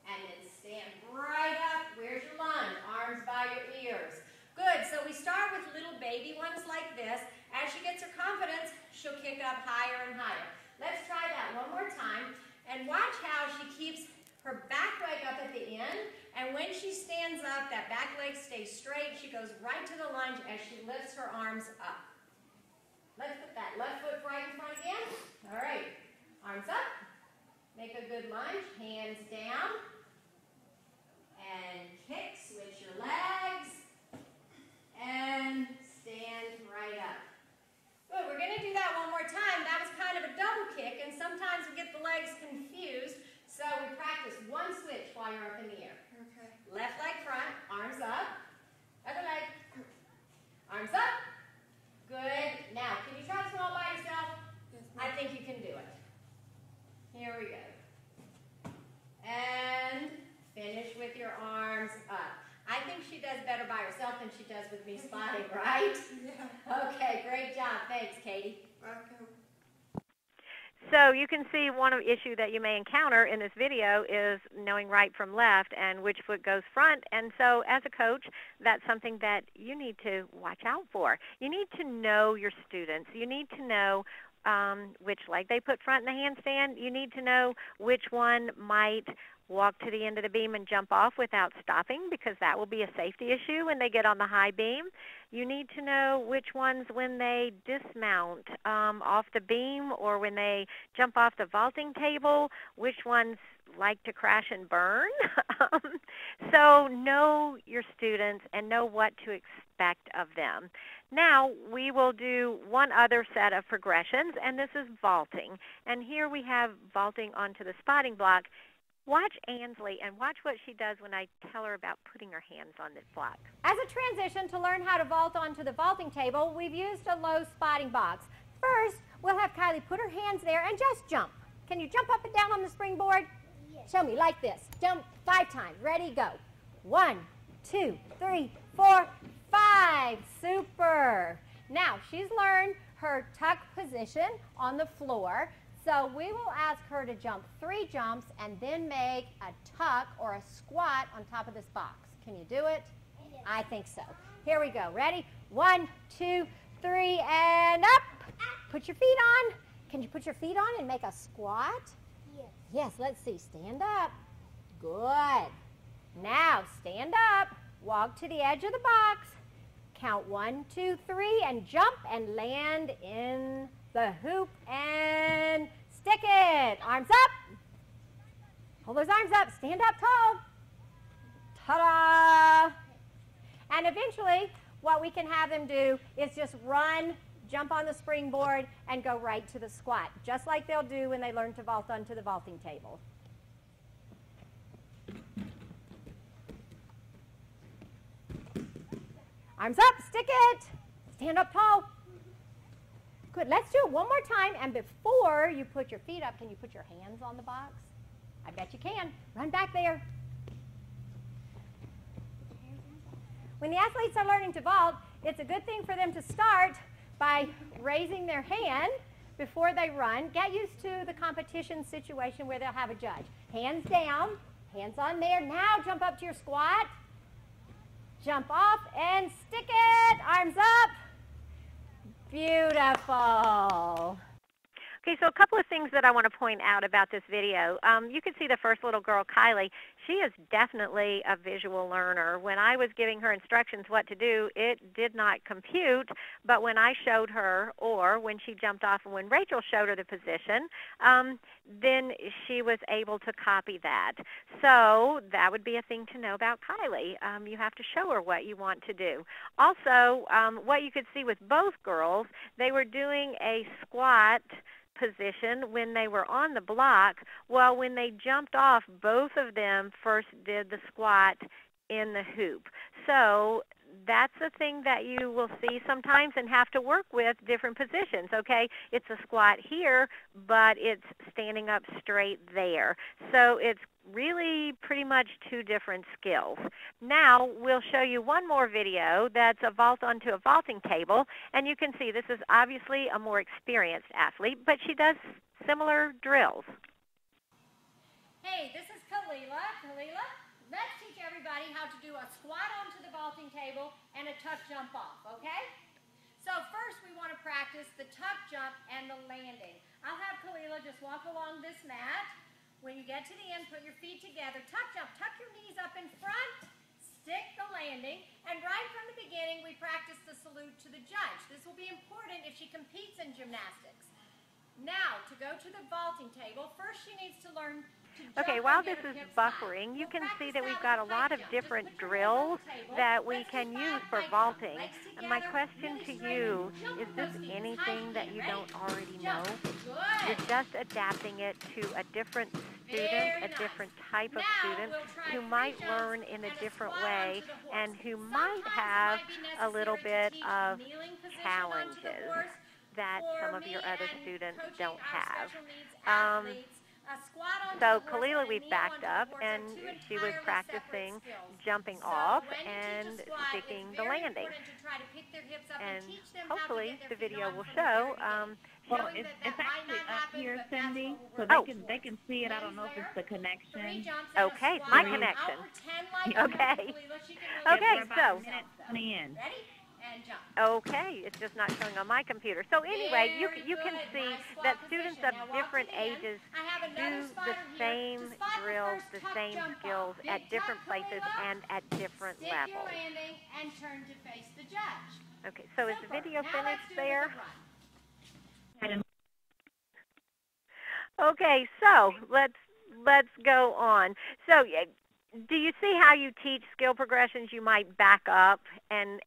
And then stand right up. Where's your lunge? Arms by your ears. Good. So we start with little baby ones like this. As she gets her confidence, she'll kick up higher and higher. Let's try that one more time. And watch how she keeps her back leg up at the end, and when she stands up, that back leg stays straight. She goes right to the lunge as she lifts her arms up. Let's put that left foot right in front again. All right, arms up. Make a good lunge, hands down, and kick, switch your legs, and stand right up. Good, we're gonna do that one more time. That was kind of a double kick, and sometimes we get the legs confused. So we practice one switch while you're up in the air. Okay. Left leg front, arms up. Other leg, arms up. Good. Now, can you try this all by yourself? Yes, I think you can do it. Here we go. And finish with your arms up. I think she does better by herself than she does with me spotting, right? Yeah. Okay, great job. Thanks, Katie. Welcome. So you can see one issue that you may encounter in this video is knowing right from left and which foot goes front. And so as a coach, that's something that you need to watch out for. You need to know your students. You need to know which leg they put front in the handstand. You need to know which one might walk to the end of the beam and jump off without stopping, because that will be a safety issue when they get on the high beam. You need to know which ones, when they dismount off the beam or when they jump off the vaulting table, which ones like to crash and burn. So know your students and know what to expect of them. Now we will do one other set of progressions, and this is vaulting. And here we have vaulting onto the spotting block. Watch Ansley and watch what she does when I tell her about putting her hands on this block. As a transition to learn how to vault onto the vaulting table, we've used a low spotting box. First, we'll have Kylie put her hands there and just jump. Can you jump up and down on the springboard? Yes. Show me, like this. Jump 5 times. Ready, go. 1, 2, 3, 4, 5. Super. Now, she's learned her tuck position on the floor. So we will ask her to jump 3 jumps and then make a tuck or a squat on top of this box. Can you do it? Yes. I think so. Here we go. Ready? 1, 2, 3, and up. Put your feet on. Can you put your feet on and make a squat? Yes. Yes, let's see. Stand up. Good. Now stand up. Walk to the edge of the box. Count 1, 2, 3, and jump and land in the hoop and stick it. Arms up. Hold those arms up. Stand up tall. Ta-da! And eventually, what we can have them do is just run, jump on the springboard, and go right to the squat, just like they'll do when they learn to vault onto the vaulting table. Arms up. Stick it. Stand up tall. Good. Let's do it one more time. And before you put your feet up, can you put your hands on the box? I bet you can. Run back there. When the athletes are learning to vault, it's a good thing for them to start by raising their hand before they run. Get used to the competition situation where they'll have a judge. Hands down, hands on there. Now jump up to your squat. Jump off and stick it. Arms up. Beautiful. Okay, so a couple of things that I want to point out about this video. You can see the first little girl, Kylie. She is definitely a visual learner. When I was giving her instructions what to do, it did not compute, but when I showed her, or when she jumped off and when Rachel showed her the position, then she was able to copy that. So that would be a thing to know about Kylie. You have to show her what you want to do. Also, what you could see with both girls, they were doing a squat position when they were on the block. Well, when they jumped off, both of them first did the squat in the hoop. So that's a thing that you will see sometimes and have to work with different positions, okay? It's a squat here, but it's standing up straight there. So it's really pretty much two different skills. Now we'll show you one more video that's a vault onto a vaulting table, and you can see this is obviously a more experienced athlete, but she does similar drills. Hey, this is Kalila. Kalila, let's teach everybody how to do a squat onto the vaulting table and a tuck jump off, okay? So first we want to practice the tuck jump and the landing. I'll have Kalila just walk along this mat. When you get to the end, put your feet together. Tuck jump, tuck your knees up in front, stick the landing, and right from the beginning we practice the salute to the judge. This will be important if she competes in gymnastics. Now, to go to the vaulting table, first she needs to learn to jump. Okay, while this is buffering, you can see that we've got a lot of different drills that we can use for vaulting. And my question to you, is this anything that you don't already know? You're just adapting it to a different student, a different type of student who might learn in a different way and who might have a little bit of challenges that some of your other students don't have. So Kalila, we've backed up, and she was practicing jumping off and sticking the landing. And hopefully the video will show. Well, it's actually up here, Cindy, so they can see it. I don't know if it's the connection. Okay, it's my connection. Okay. Okay, so. Okay, it's just not showing on my computer. So anyway, you can see that students of different ages do the same drills, the same skills at different places and at different levels. Okay, so is the video finished there? Okay, so let's go on. So do you see how you teach skill progressions? You might back up and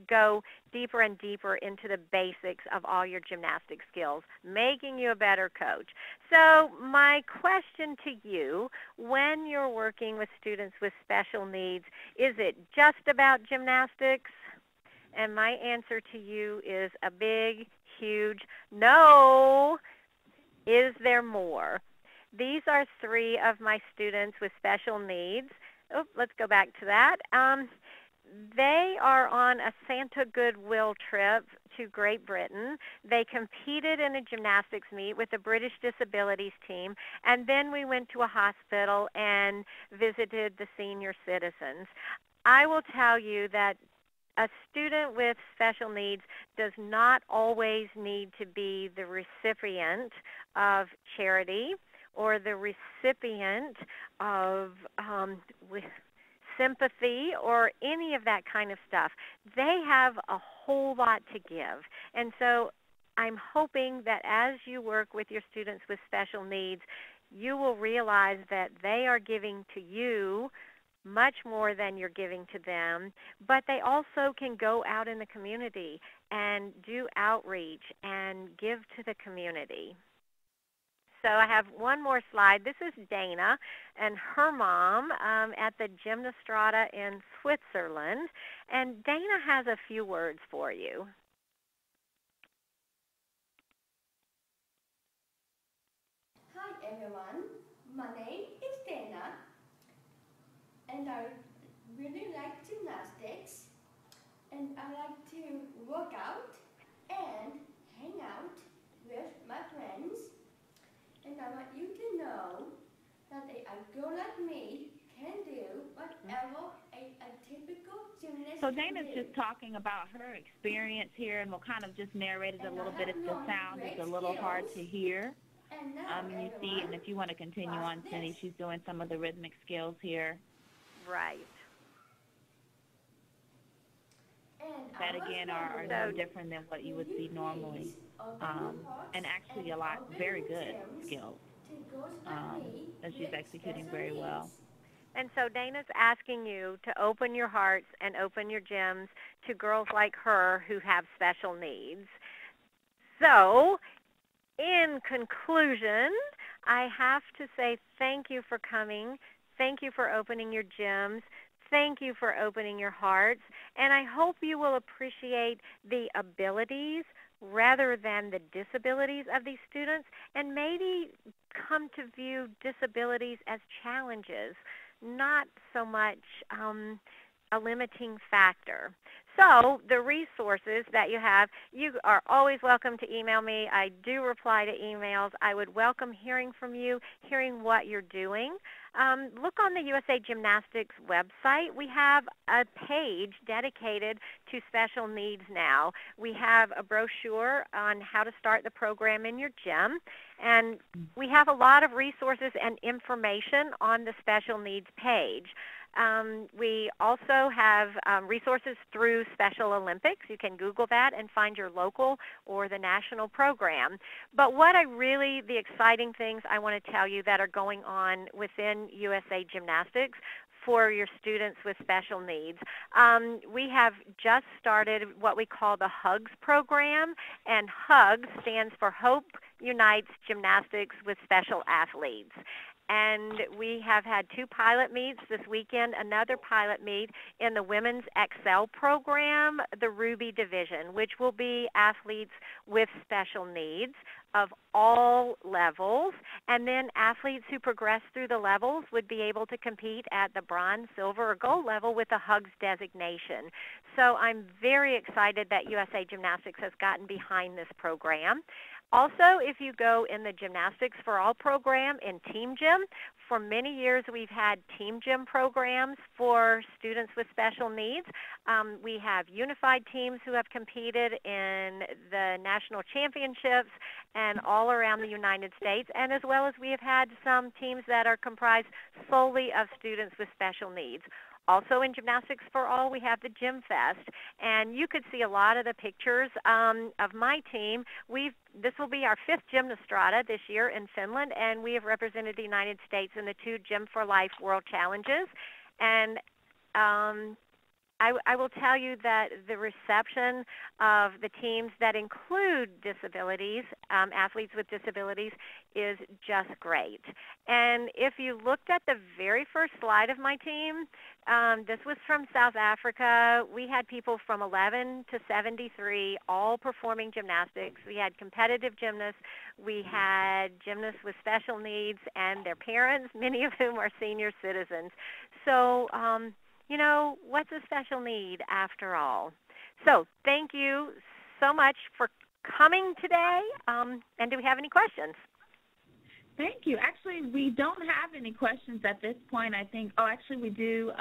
go deeper and deeper into the basics of all your gymnastic skills, making you a better coach. So my question to you, when you're working with students with special needs, is it just about gymnastics? And my answer to you is a big, huge no. Is there more? These are three of my students with special needs. Oh, let's go back to that. They are on a Santa Goodwill trip to Great Britain. They competed in a gymnastics meet with the British Disabilities team, and then we went to a hospital and visited the senior citizens. I will tell you that a student with special needs does not always need to be the recipient of charity or the recipient of sympathy or any of that kind of stuff. They have a whole lot to give. And so I'm hoping that as you work with your students with special needs, you will realize that they are giving to you much more than you're giving to them, but they also can go out in the community and do outreach and give to the community. So I have one more slide. This is Dana and her mom at the Gymnastrata in Switzerland. And Dana has a few words for you. everyone. My name is Dana, and I really like gymnastics, and I like to work out and hang out with my friends. And I want you to know that a girl like me can do whatever a typical gymnast So can Dana's do. just talking about her experience here, and we'll kind of just narrate it a And little I bit have if the learned sound is great a little hard skills. to hear. And now, And you see, and everyone, if you want to continue watch on, Cindy, this. she's doing some of the rhythmic skills here. Right. And That, I was again, are no wondering, different than what you would will see normally, please open your hearts and actually a and lot open very your good gyms skills to girls like me that she's with executing special very well. needs. And so Dana's asking you to open your hearts and open your gyms to girls like her who have special needs. So, in conclusion, I have to say thank you for coming. Thank you for opening your gyms. Thank you for opening your hearts. And I hope you will appreciate the abilities rather than the disabilities of these students, and maybe come to view disabilities as challenges, not so much a limiting factor. So the resources that you have, you are always welcome to email me. I do reply to emails. I would welcome hearing from you, hearing what you're doing. Look on the USA Gymnastics website. We have a page dedicated to special needs now. We have a brochure on how to start the program in your gym, and we have a lot of resources and information on the special needs page. We also have resources through Special Olympics. You can Google that and find your local or the national program. But the exciting things I want to tell you that are going on within USA Gymnastics for your students with special needs. We have just started what we call the HUGS program, and HUGS stands for Hope Unites Gymnastics with Special Athletes. And we have had 2 pilot meets this weekend, another pilot meet in the Women's Excel program, the Ruby division, which will be athletes with special needs of all levels. And then athletes who progress through the levels would be able to compete at the bronze, silver, or gold level with a HUGS designation. So I'm very excited that USA Gymnastics has gotten behind this program. Also, if you go in the Gymnastics for All program in Team Gym, for many years we've had Team Gym programs for students with special needs. We have unified teams who have competed in the national championships and all around the United States, and as well as we have had some teams that are comprised solely of students with special needs. Also in Gymnastics for All, we have the Gym Fest, and you could see a lot of the pictures of my team. This will be our 5th Gymnastrada this year in Finland, and we have represented the United States in the 2 Gym for Life World Challenges. And I will tell you that the reception of the teams that include disabilities, athletes with disabilities, is just great. And if you looked at the very first slide of my team, this was from South Africa. We had people from 11 to 73 all performing gymnastics. We had competitive gymnasts. We had gymnasts with special needs and their parents, many of whom are senior citizens. So, what's a special need after all? So thank you so much for coming today. And do we have any questions? Thank you. Actually, we don't have any questions at this point. I think, actually we do.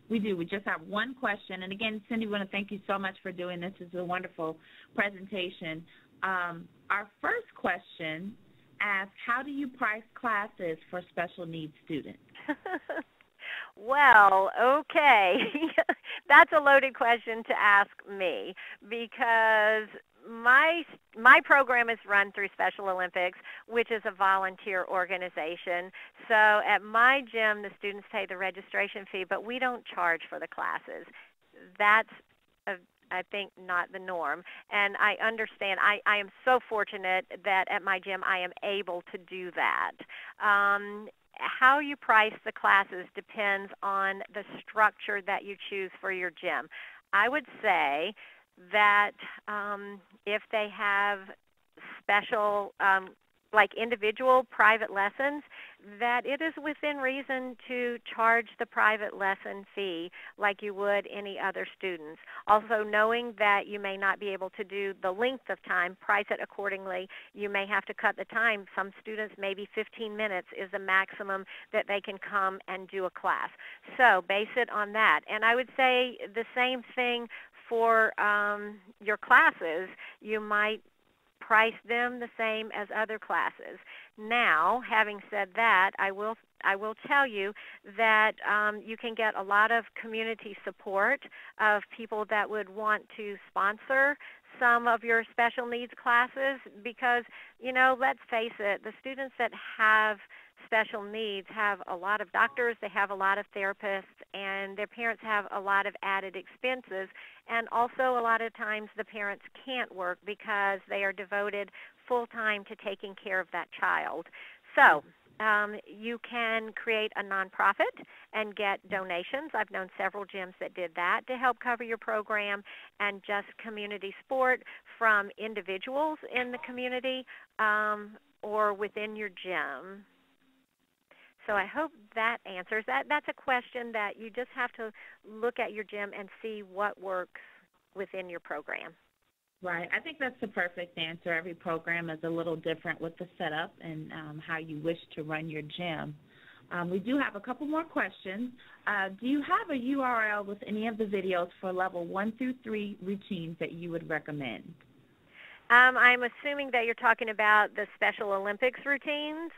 We just have one question. And again, Cindy, we want to thank you so much for doing this. This is a wonderful presentation. Our first question asks, how do you price classes for special needs students? Well, okay. That's a loaded question to ask me, because my program is run through Special Olympics, which is a volunteer organization. So at my gym, the students pay the registration fee, but we don't charge for the classes. That's I think not the norm. And I understand. I am so fortunate that at my gym I am able to do that. How you price the classes depends on the structure that you choose for your gym. I would say that if they have special like individual private lessons, that it is within reason to charge the private lesson fee like you would any other students. Also, knowing that you may not be able to do the length of time, price it accordingly. You may have to cut the time. Some students, maybe 15 minutes is the maximum that they can come and do a class. So base it on that. And I would say the same thing for your classes. You might price them the same as other classes. Now, having said that, I will tell you that you can get a lot of community support of people that would want to sponsor some of your special needs classes because, you know, let's face it, the students that have special needs have a lot of doctors, they have a lot of therapists, and their parents have a lot of added expenses. And also a lot of times the parents can't work because they are devoted full-time to taking care of that child. So you can create a nonprofit and get donations. I've known several gyms that did that to help cover your program, and just community support from individuals in the community or within your gym. So I hope that answers that. That's a question that you just have to look at your gym and see what works within your program. Right. I think that's the perfect answer. Every program is a little different with the setup and how you wish to run your gym. We do have a couple more questions. Do you have a URL with any of the videos for level 1 through 3 routines that you would recommend? I'm assuming that you're talking about the Special Olympics routines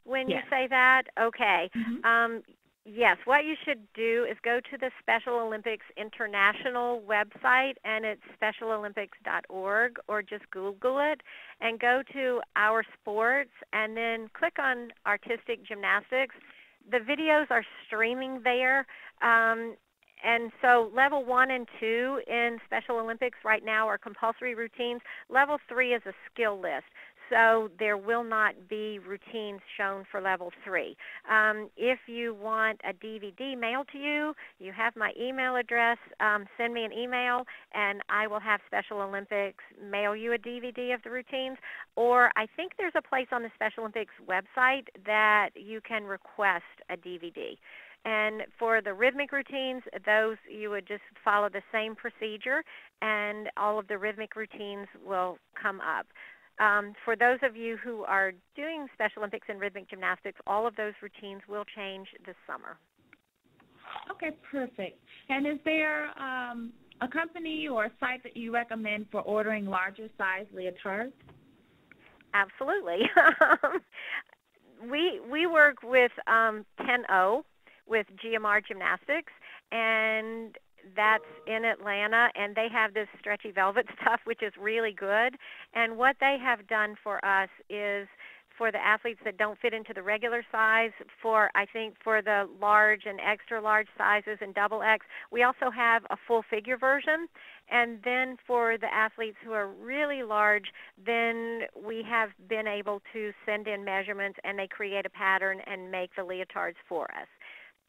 when you say that. Okay. Mm-hmm. Yes, what you should do is go to the Special Olympics International website, and it's specialolympics.org, or just Google it, and go to Our Sports, and then click on Artistic Gymnastics. The videos are streaming there, and so level 1 and 2 in Special Olympics right now are compulsory routines. Level 3 is a skill list. So there will not be routines shown for level 3. If you want a DVD mailed to you, you have my email address. Send me an email, and I will have Special Olympics mail you a DVD of the routines. Or I think there's a place on the Special Olympics website that you can request a DVD. And for the rhythmic routines, those you would just follow the same procedure, and all of the rhythmic routines will come up. For those of you who are doing Special Olympics and rhythmic gymnastics, all of those routines will change this summer. Okay, perfect. And is there a company or a site that you recommend for ordering larger size leotards? Absolutely. We work with 10O, with GMR Gymnastics, and that's in Atlanta, and they have this stretchy velvet stuff, which is really good. And what they have done for us is, for the athletes that don't fit into the regular size, I think for the large and extra large sizes and double X, we also have a full figure version. And then for the athletes who are really large, then we have been able to send in measurements, and they create a pattern and make the leotards for us.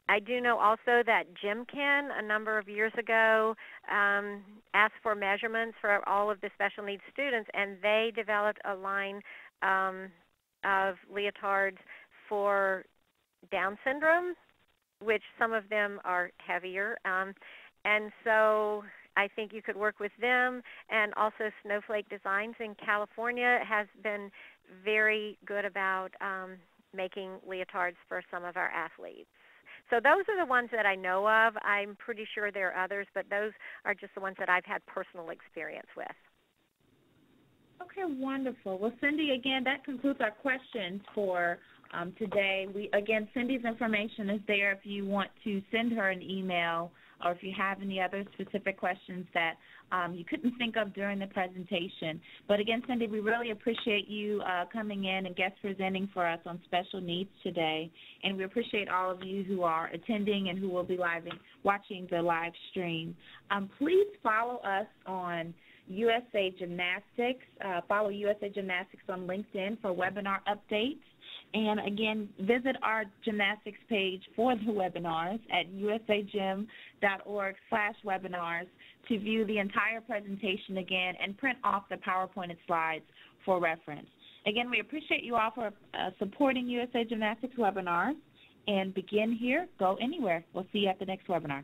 I do know also that GymKen, a number of years ago, asked for measurements for all of the special needs students, and they developed a line of leotards for Down syndrome, which some of them are heavier. And so I think you could work with them. And also Snowflake Designs in California has been very good about making leotards for some of our athletes. So those are the ones that I know of. I'm pretty sure there are others, but those are just the ones that I've had personal experience with. Okay, wonderful. Well, Cindy, again, that concludes our questions for today. Again, Cindy's information is there if you want to send her an email, or if you have any other specific questions that you couldn't think of during the presentation. But again, Cindy, we really appreciate you coming in and guest presenting for us on special needs today. And we appreciate all of you who are attending and who will be watching the live stream. Please follow us on USA Gymnastics. Follow USA Gymnastics on LinkedIn for webinar updates. And again, visit our gymnastics page for the webinars at usagym.org/webinars to view the entire presentation again and print off the PowerPointed slides for reference. Again, we appreciate you all for supporting USA Gymnastics webinars. And begin here, go anywhere. We'll see you at the next webinar.